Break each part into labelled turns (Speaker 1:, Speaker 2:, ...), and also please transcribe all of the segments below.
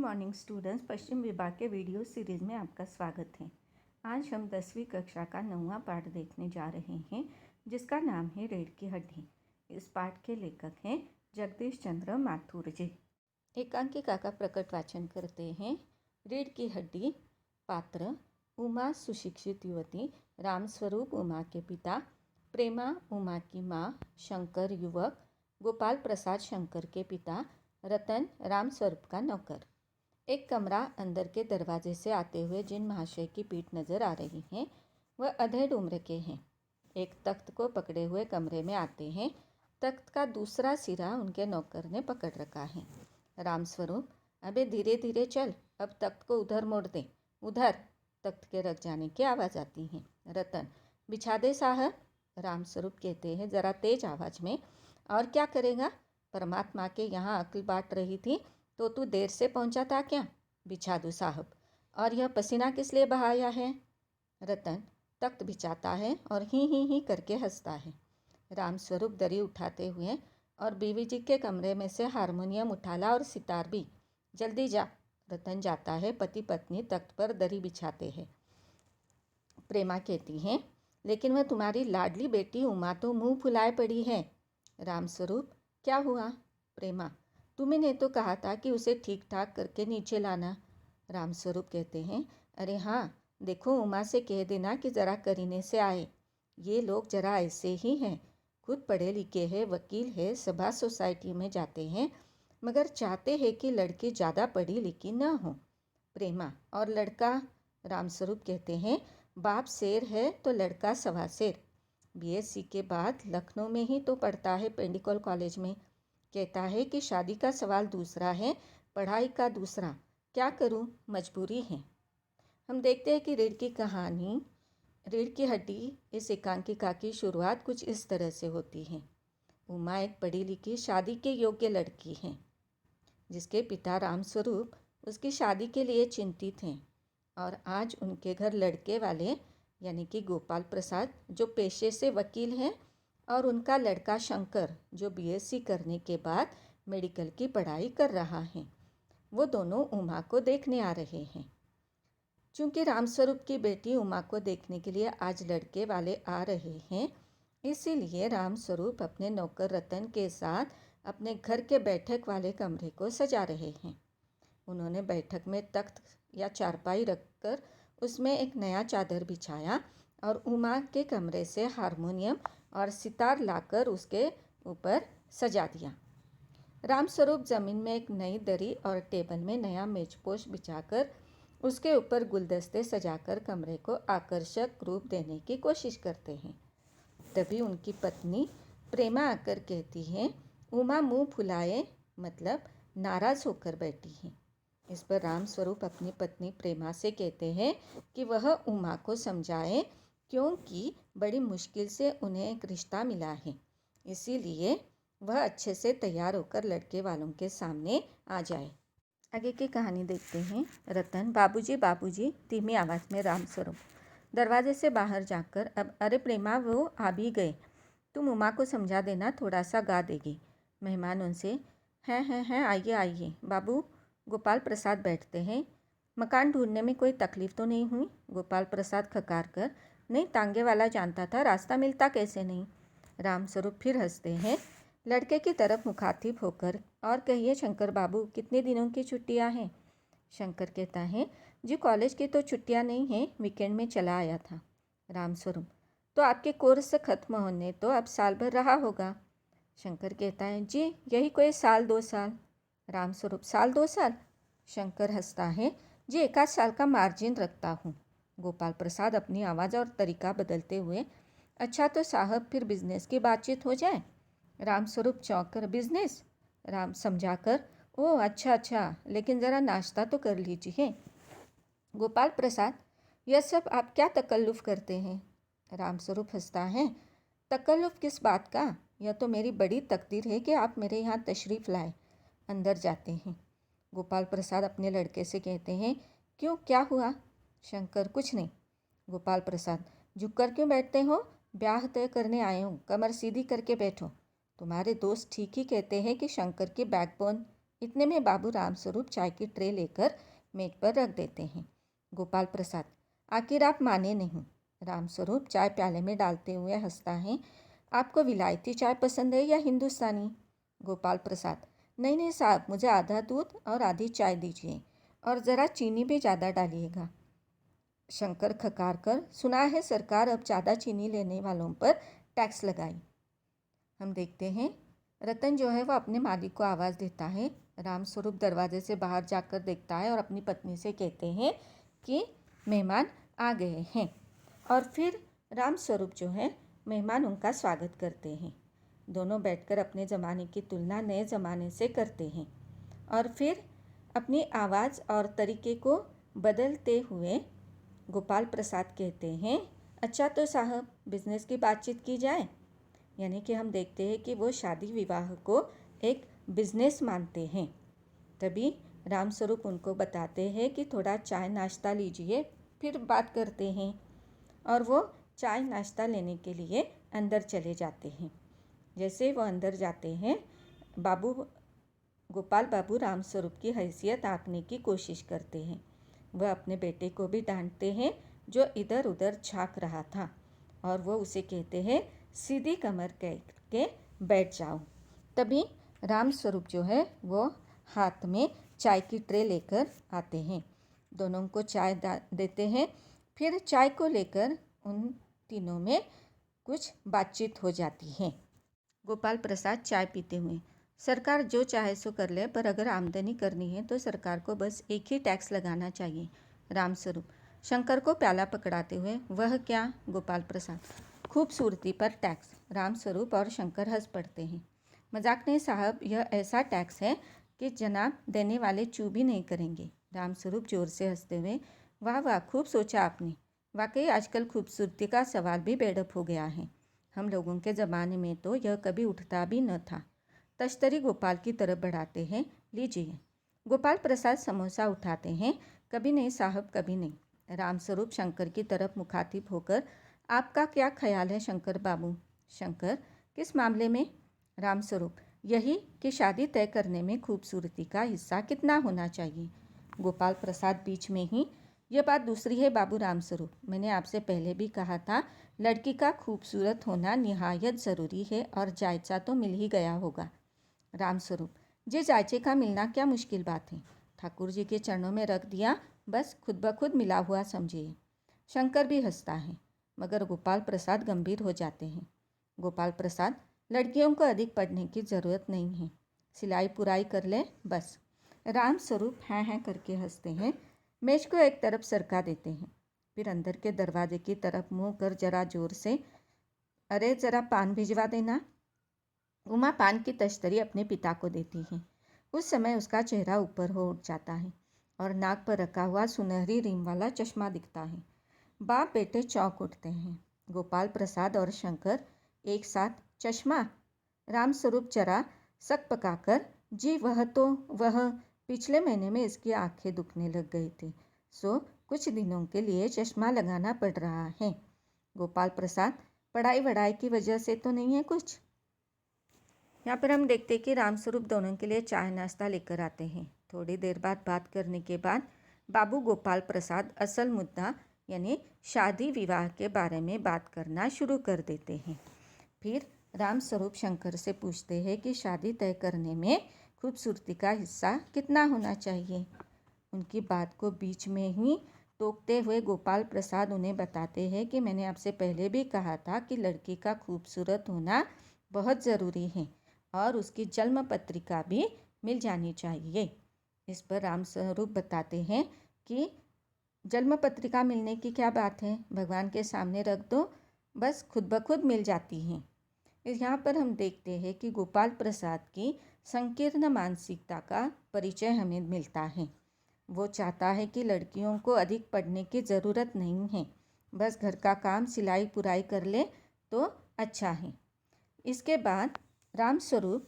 Speaker 1: Morning students, पश्चिम विभाग के video series में आपका स्वागत है। आज हम 10वीं कक्षा का 9वां पाठ देखने जा रहे हैं, जिसका नाम है रीढ़ की हड्डी। इस पाठ के लेखक हैं जगदीश चंद्र माथुर जी। एकांकिका का प्रकट वाचन करते हैं। रीढ़ की हड्डी। पात्र: उमा सुशिक्षित युवती, रामस्वरूप उमा के पिता, प्रेमा उमा की माँ, शंकर युवक, गोपाल प्रसाद शंकर के पिता, रतन रामस्वरूप का नौकर। एक कमरा अंदर के दरवाजे से आते हुए जिन महाशय की पीठ नजर आ रही हैं वह अधेड़ उम्र के हैं। एक तख्त को पकड़े हुए कमरे में आते हैं। तख्त का दूसरा सिरा उनके नौकर ने पकड़ रखा है। रामस्वरूप: अबे धीरे धीरे चल, अब तख्त को उधर मोड़ दे, उधर। तख्त के रख जाने की आवाज़ आती है। रतन: बिछा दे साहब। रामस्वरूप कहते हैं ज़रा तेज आवाज़ में, और क्या करेगा, परमात्मा के यहाँ अक्ल बांट रही थी तो तू देर से पहुंचा था क्या? बिछा दो साहब। और यह पसीना किस लिए बहाया है? रतन तख्त बिछाता है और ही करके हंसता है। रामस्वरूप दरी उठाते हुए: और बीवी जी के कमरे में से हारमोनियम उठा ला और सितार भी, जल्दी जा। रतन जाता है। पति पत्नी तख्त पर दरी बिछाते हैं। प्रेमा कहती हैं, लेकिन वह तुम्हारी लाडली बेटी उमा तो मुंह फुलाए पड़ी है। रामस्वरूप: क्या हुआ? प्रेमा: तुमने तो कहा था कि उसे ठीक ठाक करके नीचे लाना। रामस्वरूप कहते हैं, अरे हाँ, देखो उमा से कह देना कि ज़रा करीने से आए। ये लोग ज़रा ऐसे ही हैं, खुद पढ़े लिखे हैं, वकील है, सभा सोसाइटी में जाते हैं, मगर चाहते हैं कि लड़की ज़्यादा पढ़ी लिखी न हो। प्रेमा: और लड़का? रामस्वरूप कहते हैं, बाप शेर है तो लड़का सवा शेर। बीएससी के बाद लखनऊ में ही तो पढ़ता है, पेंडिकल कॉलेज में। कहता है कि शादी का सवाल दूसरा है, पढ़ाई का दूसरा। क्या करूं, मजबूरी है। हम देखते हैं कि रीढ़ की कहानी, रीढ़ की हड्डी, इस एकांकिका की शुरुआत कुछ इस तरह से होती है। उमा एक पढ़ी लिखी, शादी के योग्य लड़की है, जिसके पिता रामस्वरूप उसकी शादी के लिए चिंतित हैं। और आज उनके घर लड़के वाले यानी कि गोपाल प्रसाद, जो पेशे से वकील हैं, और उनका लड़का शंकर, जो बीएससी करने के बाद मेडिकल की पढ़ाई कर रहा है, वो दोनों उमा को देखने आ रहे हैं। चूँकि रामस्वरूप की बेटी उमा को देखने के लिए आज लड़के वाले आ रहे हैं, इसीलिए रामस्वरूप अपने नौकर रतन के साथ अपने घर के बैठक वाले कमरे को सजा रहे हैं। उन्होंने बैठक में तख्त या चारपाई रखकर उसमें एक नया चादर बिछाया और उमा के कमरे से हारमोनियम और सितार लाकर उसके ऊपर सजा दिया। रामस्वरूप ज़मीन में एक नई दरी और टेबल में नया मेजपोश बिछाकर उसके ऊपर गुलदस्ते सजाकर कमरे को आकर्षक रूप देने की कोशिश करते हैं। तभी उनकी पत्नी प्रेमा आकर कहती है, उमा मुंह फुलाए, मतलब नाराज़ होकर बैठी है। इस पर रामस्वरूप अपनी पत्नी प्रेमा से कहते हैं कि वह उमा को समझाए, क्योंकि बड़ी मुश्किल से उन्हें एक रिश्ता मिला है, इसीलिए वह अच्छे से तैयार होकर लड़के वालों के सामने आ जाए। आगे की कहानी देखते हैं। रतन: बाबूजी बाबूजी, धीमी आवाज़ में रामस्वरूप दरवाजे से बाहर जाकर, अब अरे प्रेमा, वो आ भी गए, तुम उमा को समझा देना, थोड़ा सा गा देगी। मेहमान उनसे, हैं आइए आइए। बाबू गोपाल प्रसाद बैठते हैं। मकान ढूंढने में कोई तकलीफ़ तो नहीं हुई? गोपाल प्रसाद खकार कर, नहीं, तांगे वाला जानता था, रास्ता मिलता कैसे नहीं। रामस्वरूप फिर हंसते हैं लड़के की तरफ मुखातिब होकर, और कहिए शंकर बाबू, कितने दिनों की छुट्टियां हैं? शंकर कहता है, जी कॉलेज की तो छुट्टियां नहीं हैं, वीकेंड में चला आया था। रामस्वरूप: तो आपके कोर्स ख़त्म होने तो अब साल भर रहा होगा। शंकर कहता है, जी यही कोई साल 2 साल। रामस्वरूप: साल 2 साल? शंकर हंसता है, जी 1 आध साल का मार्जिन रखता हूँ। गोपाल प्रसाद अपनी आवाज़ और तरीका बदलते हुए, अच्छा तो साहब फिर बिजनेस की बातचीत हो जाए। रामस्वरूप चौंक कर, बिजनेस? राम समझाकर, ओह अच्छा, लेकिन ज़रा नाश्ता तो कर लीजिए। गोपाल प्रसाद: यह सब आप क्या तकल्लुफ़ करते हैं? रामस्वरूप हंसता है, तकल्लुफ़ किस बात का, यह तो मेरी बड़ी तकदीर है कि आप मेरे यहाँ तशरीफ़ लाए। अंदर जाते हैं। गोपाल प्रसाद अपने लड़के से कहते हैं, क्यों, क्या हुआ? शंकर: कुछ नहीं। गोपाल प्रसाद: झुककर क्यों बैठते हो? ब्याह तय करने आए हूँ, कमर सीधी करके बैठो। तुम्हारे दोस्त ठीक ही कहते हैं कि शंकर की बैकबोन इतने में बाबू रामस्वरूप चाय की ट्रे लेकर मेज पर रख देते हैं। गोपाल प्रसाद, आखिर आप माने नहीं। रामस्वरूप चाय प्याले में डालते हुए हंसता है। आपको विलायती चाय पसंद है या हिंदुस्तानी? गोपाल प्रसाद, नहीं नहीं साहब, मुझे आधा दूध और आधी चाय दीजिए और ज़रा चीनी भी ज़्यादा डालिएगा। शंकर खकार कर, सुना है सरकार अब ज़्यादा चीनी लेने वालों पर टैक्स लगाई। हम देखते हैं रतन जो है वो अपने मालिक को आवाज़ देता है। रामस्वरूप दरवाजे से बाहर जाकर देखता है और अपनी पत्नी से कहते हैं कि मेहमान आ गए हैं। और फिर रामस्वरूप जो है मेहमान उनका स्वागत करते हैं। दोनों बैठकर अपने ज़माने की तुलना नए ज़माने से करते हैं और फिर अपनी आवाज़ और तरीके को बदलते हुए गोपाल प्रसाद कहते हैं, अच्छा तो साहब बिजनेस की बातचीत की जाए। यानी कि हम देखते हैं कि वो शादी विवाह को एक बिजनेस मानते हैं। तभी रामस्वरूप उनको बताते हैं कि थोड़ा चाय नाश्ता लीजिए, फिर बात करते हैं। और वो चाय नाश्ता लेने के लिए अंदर चले जाते हैं। जैसे वो अंदर जाते हैं, गोपाल बाबू रामस्वरूप की हैसियत आंकने की कोशिश करते हैं। वह अपने बेटे को भी डांटते हैं जो इधर उधर झांक रहा था, और वो उसे कहते हैं सीधी कमर करके बैठ जाओ। तभी रामस्वरूप जो है वो हाथ में चाय की ट्रे लेकर आते हैं। दोनों को चाय देते हैं। फिर चाय को लेकर उन तीनों में कुछ बातचीत हो जाती है। गोपाल प्रसाद चाय पीते हुए, सरकार जो चाहे सो कर ले, पर अगर आमदनी करनी है तो सरकार को बस एक ही टैक्स लगाना चाहिए। रामस्वरूप शंकर को प्याला पकड़ाते हुए, वह क्या? गोपाल प्रसाद, खूबसूरती पर टैक्स। रामस्वरूप और शंकर हंस पड़ते हैं। मजाक नहीं साहब, यह ऐसा टैक्स है कि जनाब देने वाले चू भी नहीं करेंगे। रामस्वरूप जोर से हंसते हुए, वाह वाह, खूब सोचा आपने। वाकई आजकल खूबसूरती का सवाल भी बेडअप हो गया है। हम लोगों के ज़माने में तो यह कभी उठता भी न था। तश्तरी गोपाल की तरफ बढ़ाते हैं, लीजिए। गोपाल प्रसाद समोसा उठाते हैं, कभी नहीं साहब, कभी नहीं। रामस्वरूप शंकर की तरफ मुखातिब होकर, आपका क्या ख्याल है शंकर बाबू? शंकर, किस मामले में? रामस्वरूप, यही कि शादी तय करने में खूबसूरती का हिस्सा कितना होना चाहिए। गोपाल प्रसाद बीच में ही, यह बात दूसरी है बाबू रामस्वरूप, मैंने आपसे पहले भी कहा था लड़की का खूबसूरत होना निहायत ज़रूरी है और जायचा तो मिल ही गया होगा। रामस्वरूप, जी जायचे का मिलना क्या मुश्किल बात है, ठाकुर जी के चरणों में रख दिया, बस खुद ब खुद मिला हुआ समझिए। शंकर भी हंसता है, मगर गोपाल प्रसाद गंभीर हो जाते हैं। गोपाल प्रसाद, लड़कियों को अधिक पढ़ने की ज़रूरत नहीं है, सिलाई पुराई कर ले बस। रामस्वरूप हैं हैं करके हंसते हैं, मेज को एक तरफ सरका देते हैं, फिर अंदर के दरवाजे की तरफ मुँह कर जरा जोर से, अरे ज़रा पान भिजवा देना। उमा पान की तश्तरी अपने पिता को देती है। उस समय उसका चेहरा ऊपर हो उठ जाता है और नाक पर रखा हुआ सुनहरी रिम वाला चश्मा दिखता है। बाप बेटे चौंक उठते हैं। गोपाल प्रसाद और शंकर एक साथ, चश्मा? रामस्वरूप जरा सक पकाकर, जी वह पिछले महीने में इसकी आंखें दुखने लग गई थी, सो कुछ दिनों के लिए चश्मा लगाना पड़ रहा है। गोपाल प्रसाद, पढ़ाई वढ़ाई की वजह से तो नहीं है कुछ? यहाँ पर हम देखते हैं कि रामस्वरूप दोनों के लिए चाय नाश्ता लेकर आते हैं। थोड़ी देर बाद बात करने के बाद बाबू गोपाल प्रसाद असल मुद्दा यानी शादी विवाह के बारे में बात करना शुरू कर देते हैं। फिर रामस्वरूप शंकर से पूछते हैं कि शादी तय करने में खूबसूरती का हिस्सा कितना होना चाहिए। उनकी बात को बीच में ही टोकते हुए गोपाल प्रसाद उन्हें बताते हैं कि मैंने आपसे पहले भी कहा था कि लड़की का खूबसूरत होना बहुत ज़रूरी है और उसकी जन्म पत्रिका भी मिल जानी चाहिए। इस पर रामस्वरूप बताते हैं कि जन्म पत्रिका मिलने की क्या बात है, भगवान के सामने रख दो, बस खुद ब खुद मिल जाती हैं। यहाँ पर हम देखते हैं कि गोपाल प्रसाद की संकीर्ण मानसिकता का परिचय हमें मिलता है। वो चाहता है कि लड़कियों को अधिक पढ़ने की ज़रूरत नहीं है, बस घर का काम सिलाई पुराई कर ले तो अच्छा है। इसके बाद रामस्वरूप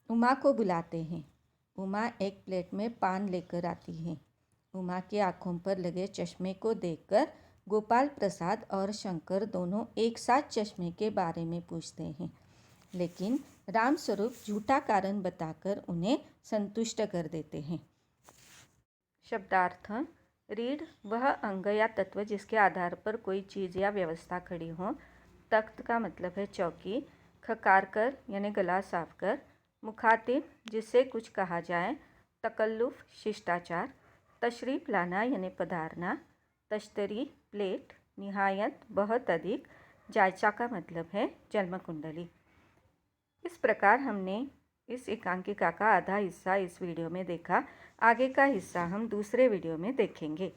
Speaker 1: उमा को बुलाते हैं। उमा एक प्लेट में पान लेकर आती है। उमा की आंखों पर लगे चश्मे को देखकर गोपाल प्रसाद और शंकर दोनों एक साथ चश्मे के बारे में पूछते हैं। लेकिन रामस्वरूप झूठा कारण बताकर उन्हें संतुष्ट कर देते हैं। शब्दार्थ: रीढ़ वह अंग या तत्व जिसके आधार पर कोई चीज़ या व्यवस्था खड़ी हो। तख्त का मतलब है चौकी। खकार कर यानी गला साफ कर। मुखातिब जिससे कुछ कहा जाए। तकल्लुफ़ शिष्टाचार। तशरीफ़ लाना यानी पधारना। तश्तरी प्लेट। निहायत बहुत अधिक। जायचा का मतलब है जन्म कुंडली। इस प्रकार हमने इस एकांकिका का आधा हिस्सा इस वीडियो में देखा। आगे का हिस्सा हम दूसरे वीडियो में देखेंगे।